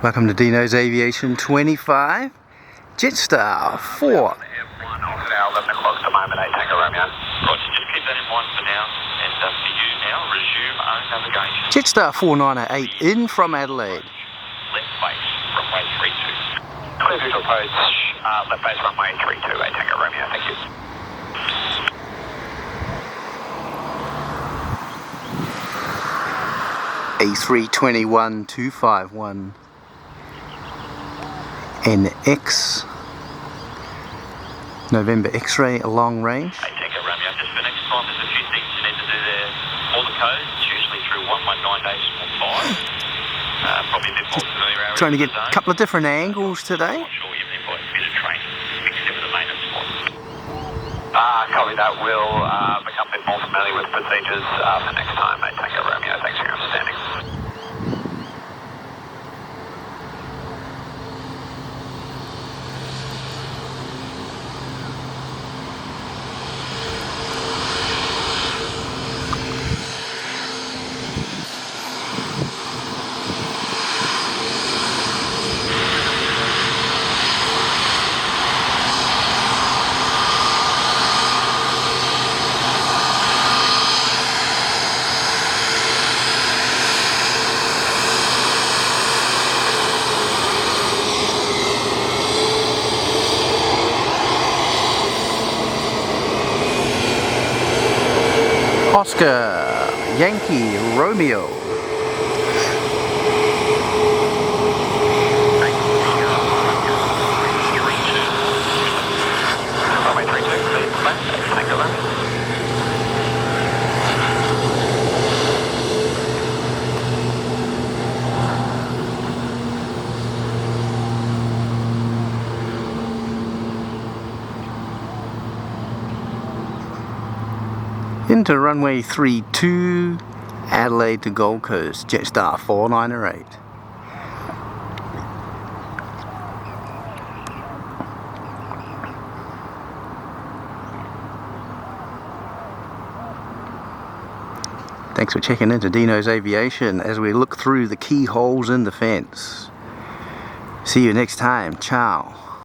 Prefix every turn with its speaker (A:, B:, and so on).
A: Welcome to Dino's Aviation 25, JetStar 4.
B: 11 o'clock at the moment, 8 Tango Romeo. Roger, just keep that in mind for now, and for you now, resume own navigation.
A: JetStar 498 in from Adelaide.
B: Left base, runway 32. Clear visual approach, left base, runway 32, 8 Tango Romeo, thank you.
A: A321251 NX November X-ray long range.
B: 8 Tango Romeo, just for next time, there's a few things you need to do there for the code. It's usually through 119.5. Probably a bit more familiar.
A: Trying to get a couple of different angles today.
B: I'm sure you've been a bit of training mixed in with the maintenance spot. Copy that. We'll become a bit more familiar with procedures for next time, 8 Tango Romeo. Thanks for your understanding.
A: Oscar Yankee Romeo.
B: Runway 32, clear for left, 8 Tango Romeo.
A: Into runway 32, Adelaide to Gold Coast, JetStar 498. Thanks for checking into Dino's Aviation as we look through the keyholes in the fence. See you next time. Ciao.